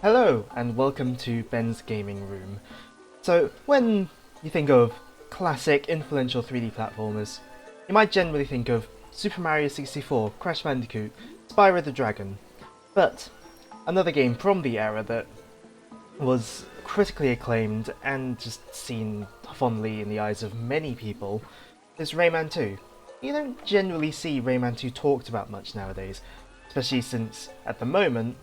Hello and welcome to Ben's Gaming Room. So, when you think of classic influential 3D platformers, you might generally think of Super Mario 64, Crash Bandicoot, Spyro the Dragon. But another game from the era that was critically acclaimed and just seen fondly in the eyes of many people is Rayman 2. You don't generally see Rayman 2 talked about much nowadays, especially since, at the moment,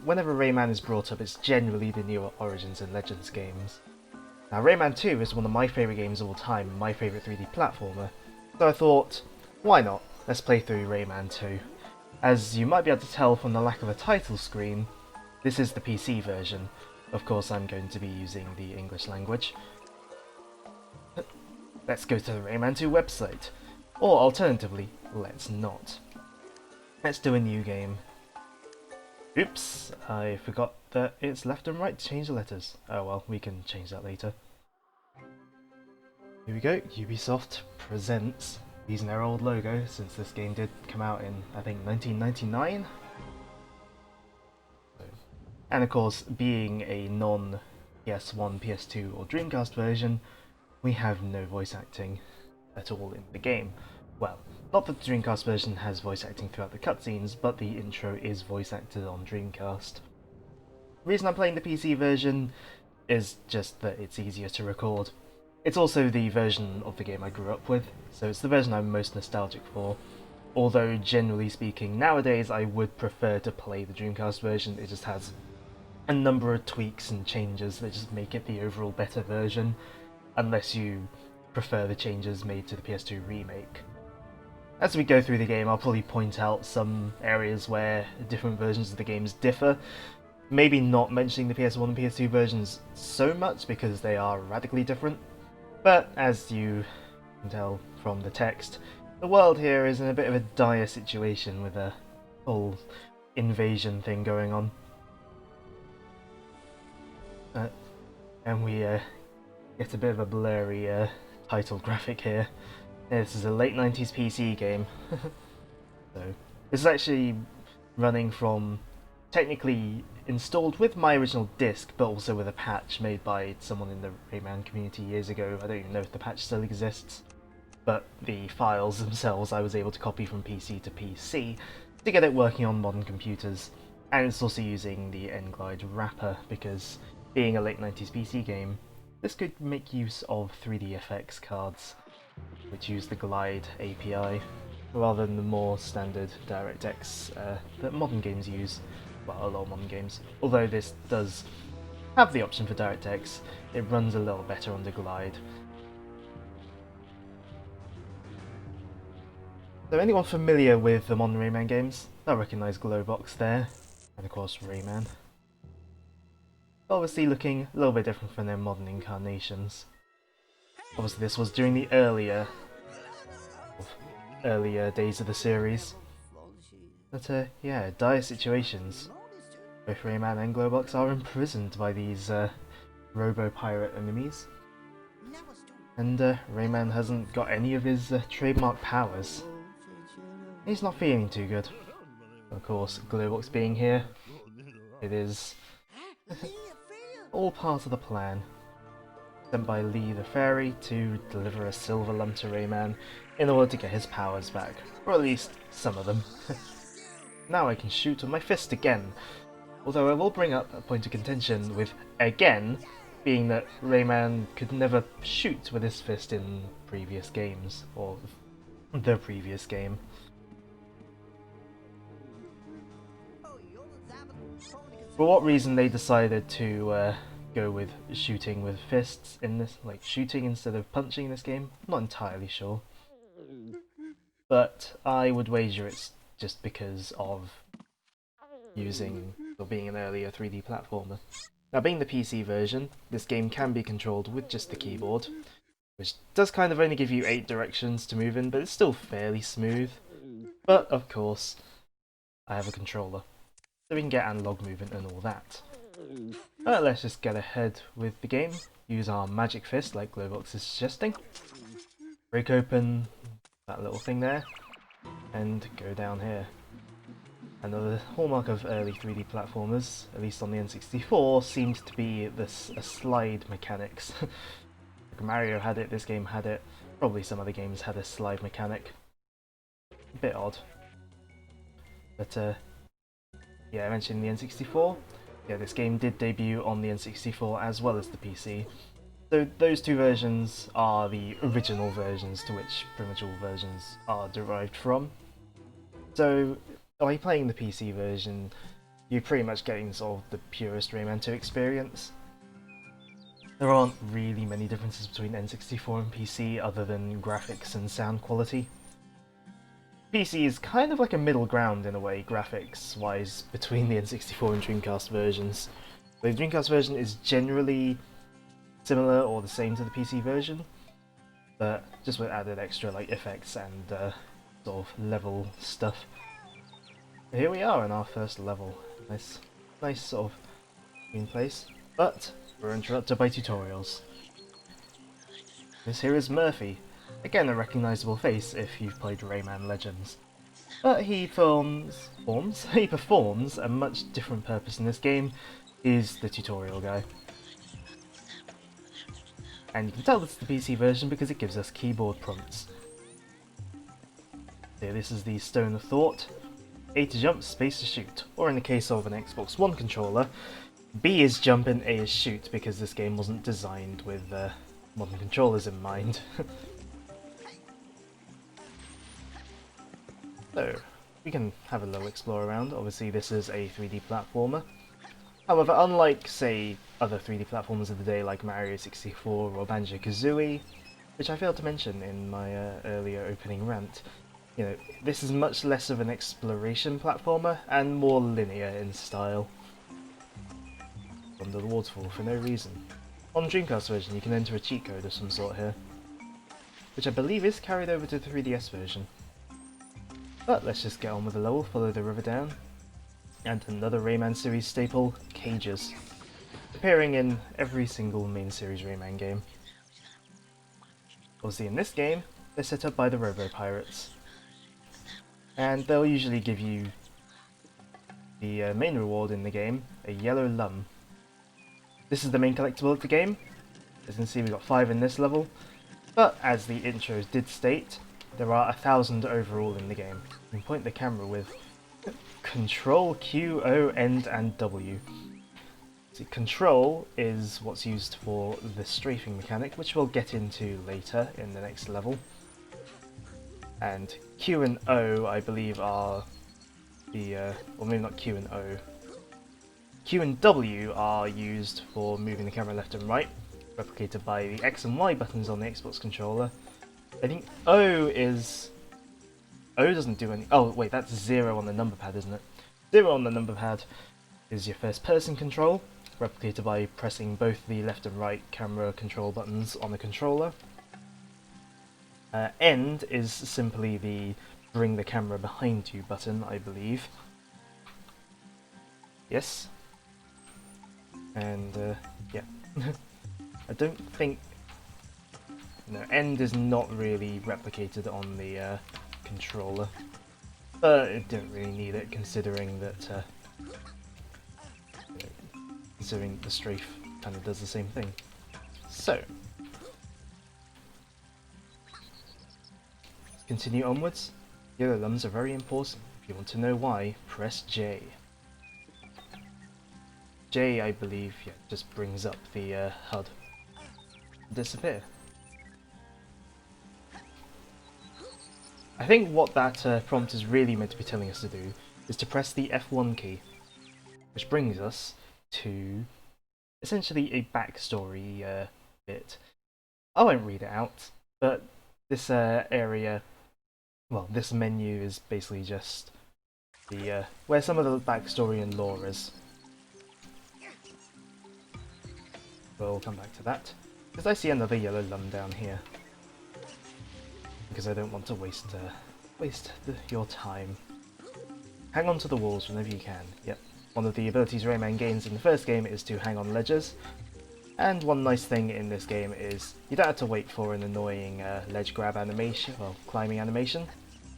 whenever Rayman is brought up, it's generally the newer Origins and Legends games. Now, Rayman 2 is one of my favourite games of all time, and my favourite 3D platformer, so I thought, why not? Let's play through Rayman 2. As you might be able to tell from the lack of a title screen, this is the PC version. Of course, I'm going to be using the English language. Let's go to the Rayman 2 website. Or alternatively, let's not. Let's do a new game. Oops, I forgot that it's left and right to change the letters. Oh well, we can change that later. Here we go, Ubisoft presents, using their old logo since this game did come out in, I think, 1999? And of course, being a non-PS1, PS2 or Dreamcast version, we have no voice acting at all in the game. Well, not that the Dreamcast version has voice acting throughout the cutscenes, but the intro is voice acted on Dreamcast. The reason I'm playing the PC version is just that it's easier to record. It's also the version of the game I grew up with, so it's the version I'm most nostalgic for. Although, generally speaking, nowadays I would prefer to play the Dreamcast version. It just has a number of tweaks and changes that just make it the overall better version, unless you prefer the changes made to the PS2 remake. As we go through the game, I'll probably point out some areas where different versions of the games differ. Maybe not mentioning the PS1 and PS2 versions so much because they are radically different, but as you can tell from the text, the world here is in a bit of a dire situation with a whole invasion thing going on. And we get a bit of a blurry title graphic here. This is a late 90s PC game. So this is actually running from, technically installed with my original disc, but also with a patch made by someone in the Rayman community years ago. I don't even know if the patch still exists, but the files themselves I was able to copy from PC to PC to get it working on modern computers. And it's also using the N-Glide wrapper because, being a late 90s PC game, this could make use of 3DFX cards, which use the Glide API, rather than the more standard DirectX that modern games use. Well, a lot of modern games. Although this does have the option for DirectX, it runs a little better under Glide. So anyone familiar with the modern Rayman games, they'll recognise Glowbox there, and of course Rayman. Obviously looking a little bit different from their modern incarnations. Obviously this was during the earlier days of the series. But yeah, dire situations. Both Rayman and Glowbox are imprisoned by these robo-pirate enemies. And Rayman hasn't got any of his trademark powers. He's not feeling too good. Of course, Glowbox being here, it is all part of the plan. Sent by Lee the Fairy to deliver a silver lump to Rayman in order to get his powers back, or at least some of them. Now I can shoot with my fist again, although I will bring up a point of contention with again being that Rayman could never shoot with his fist in previous games, or the previous game. For what reason they decided to go with shooting with fists in this, like shooting instead of punching in this game, I'm not entirely sure. But I would wager it's just because of using, or being an earlier 3D platformer. Now, being the PC version, this game can be controlled with just the keyboard, which does kind of only give you 8 directions to move in, but it's still fairly smooth. But of course, I have a controller, so we can get analog movement and all that. Let's just get ahead with the game, use our magic fist like Glowbox is suggesting, break open that little thing there, and go down here. Another hallmark of early 3D platformers, at least on the N64, seemed to be this slide mechanics. Like Mario had it, this game had it, probably some other games had a slide mechanic. A bit odd. But yeah, I mentioned the N64. Yeah, this game did debut on the N64 as well as the PC. So those two versions are the original versions to which pretty much all versions are derived from. So by playing the PC version, you're pretty much getting sort of the purest Rayman 2 experience. There aren't really many differences between N64 and PC other than graphics and sound quality. PC is kind of like a middle ground in a way, graphics-wise, between the N64 and Dreamcast versions. The Dreamcast version is generally similar or the same to the PC version, but just with added extra like effects and sort of level stuff. Here we are in our first level. Nice sort of clean place, but we're interrupted by tutorials. This here is Murphy. Again, a recognisable face if you've played Rayman Legends. But he performs a much different purpose in this game. He's the tutorial guy. And you can tell this is the PC version because it gives us keyboard prompts. So this is the Stone of Thought. A to jump, space to shoot. Or in the case of an Xbox One controller, B is jump and A is shoot because this game wasn't designed with modern controllers in mind. So, we can have a little explore around. Obviously this is a 3D platformer. However, unlike, say, other 3D platformers of the day like Mario 64 or Banjo-Kazooie, which I failed to mention in my earlier opening rant, you know, this is much less of an exploration platformer and more linear in style. Under the waterfall for no reason. On the Dreamcast version you can enter a cheat code of some sort here, which I believe is carried over to the 3DS version. But let's just get on with the level, follow the river down. And another Rayman series staple, cages. Appearing in every single main series Rayman game. Obviously in this game, they're set up by the Robo-Pirates. And they'll usually give you the main reward in the game, a yellow lum. This is the main collectible of the game. As you can see, we've got 5 in this level. But as the intros did state, there are 1,000 overall in the game. You can point the camera with Control, Q, O, End, and W. See, Control is what's used for the strafing mechanic, which we'll get into later in the next level. And Q and O, I believe, are the, well maybe not Q and O. Q and W are used for moving the camera left and right, replicated by the X and Y buttons on the Xbox controller. I think O doesn't do any... Oh, wait, that's 0 on the number pad, isn't it? 0 on the number pad is your first person control, replicated by pressing both the left and right camera control buttons on the controller. End is simply the bring the camera behind you button, I believe. Yes. And, yeah. I don't think... No, End is not really replicated on the controller, but it didn't really need it considering that considering the strafe kind of does the same thing. So, continue onwards. Yellow lums are very important. If you want to know why, press J. J, I believe, yeah, just brings up the HUD. Disappear. I think what that prompt is really meant to be telling us to do is to press the F1 key, which brings us to essentially a backstory bit. I won't read it out, but this area, well, this menu is basically just the where some of the backstory and lore is. We'll come back to that, because I see another yellow lum down here. Because I don't want to waste your time. Hang on to the walls whenever you can. Yep. One of the abilities Rayman gains in the first game is to hang on ledges. And one nice thing in this game is you don't have to wait for an annoying ledge grab animation, well, climbing animation.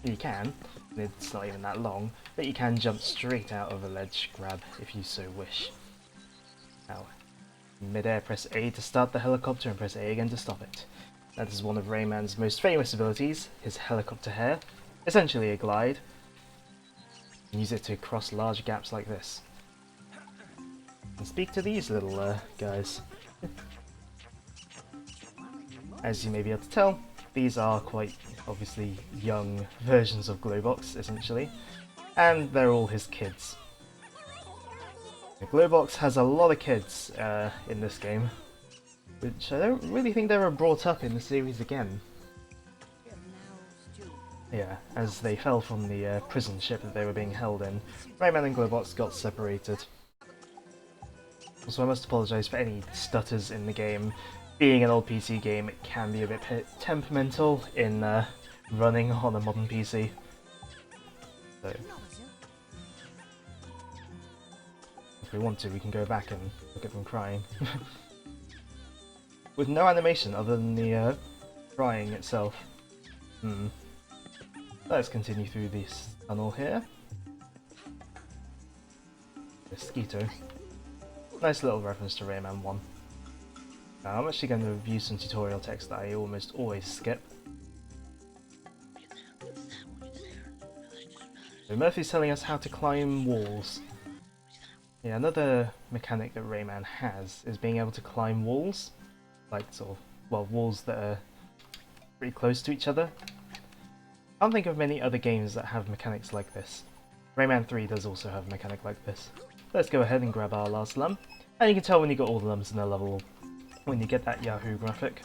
You can, it's not even that long, but you can jump straight out of a ledge grab if you so wish. Now, mid-air, press A to start the helicopter and press A again to stop it. That is one of Rayman's most famous abilities, his helicopter hair, essentially a glide. You can use it to cross large gaps like this. And speak to these little guys. As you may be able to tell, these are quite obviously young versions of Glowbox, essentially, and they're all his kids. The Glowbox has a lot of kids in this game, which I don't really think they were brought up in the series again. Yeah, as they fell from the prison ship that they were being held in, Rayman and Glowbox got separated. Also, I must apologise for any stutters in the game. Being an old PC game, it can be a bit temperamental in running on a modern PC. So, if we want to, we can go back and look at them crying. With no animation other than the crying itself. Let's continue through this tunnel here. Mosquito. Nice little reference to Rayman 1. Now, I'm actually going to review some tutorial text that I almost always skip. So Murphy's telling us how to climb walls. Yeah, another mechanic that Rayman has is being able to climb walls. Like, sort of, well, walls that are pretty close to each other. I don't think of many other games that have mechanics like this. Rayman 3 does also have a mechanic like this. Let's go ahead and grab our last lum. And you can tell when you got all the lums in a level when you get that Yahoo graphic.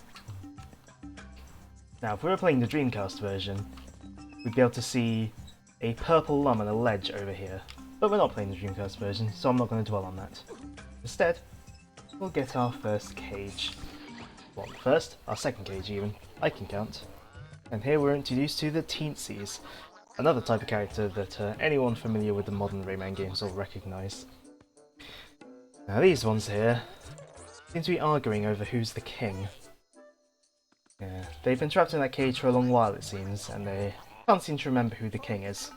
Now, if we were playing the Dreamcast version, we'd be able to see a purple lum on a ledge over here. But we're not playing the Dreamcast version, so I'm not going to dwell on that. Instead, we'll get our first cage. Well, first, our second cage even. I can count. And here we're introduced to the Teensies, another type of character that anyone familiar with the modern Rayman games will recognise. Now these ones here seem to be arguing over who's the king. Yeah, they've been trapped in that cage for a long while it seems, and they can't seem to remember who the king is.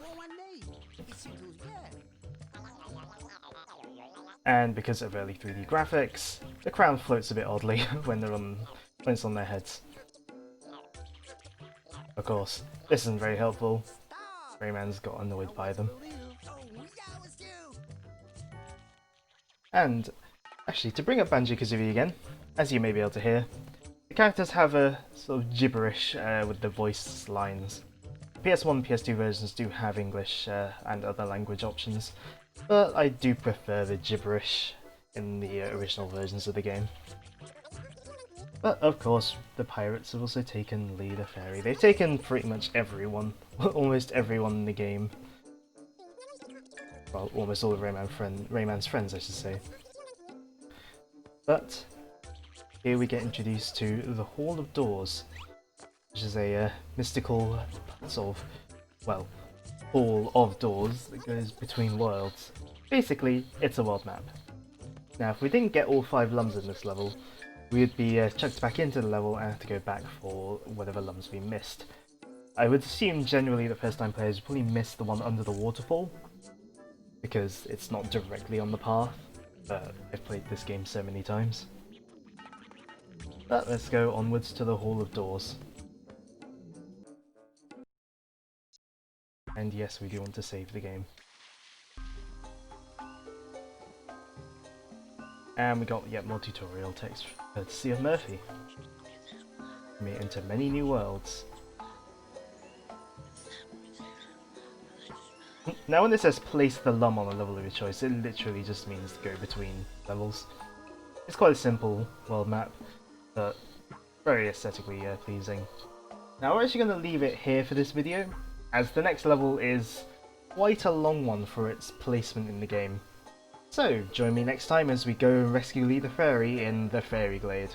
And because of early 3D graphics, the crown floats a bit oddly when it's on their heads. Of course, this isn't very helpful. Rayman's got annoyed by them. And actually, to bring up Banjo-Kazooie again, as you may be able to hear, the characters have a sort of gibberish with the voice lines. PS1 and PS2 versions do have English and other language options, but I do prefer the gibberish in the original versions of the game. But of course, the pirates have also taken Lee the Fairy. They've taken pretty much everyone, almost everyone in the game. Well, almost all of Rayman's friends, I should say. But here we get introduced to the Hall of Doors, which is a mystical sort of, well, hall of doors that goes between worlds. Basically, it's a world map. Now, if we didn't get all 5 lums in this level, we'd be chucked back into the level and have to go back for whatever lums we missed. I would assume generally that first time players probably miss the one under the waterfall, because it's not directly on the path, but I've played this game so many times. But let's go onwards to the Hall of Doors. And yes, we do want to save the game. And we got yet more tutorial text courtesy of Murphy. We enter many new worlds. Now when it says place the lum on a level of your choice, it literally just means to go between levels. It's quite a simple world map, but very aesthetically pleasing. Now we're actually going to leave it here for this video, as the next level is quite a long one for its placement in the game. So join me next time as we go and rescue Lee the Fairy in the Fairy Glade.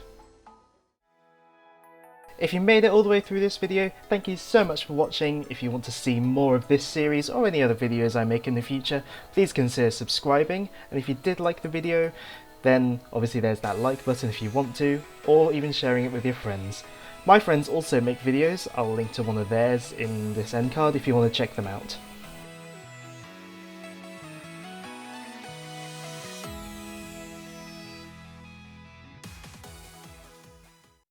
If you made it all the way through this video, thank you so much for watching. If you want to see more of this series or any other videos I make in the future, please consider subscribing, and if you did like the video, then obviously there's that like button if you want to, or even sharing it with your friends. My friends also make videos, I'll link to one of theirs in this end card if you want to check them out.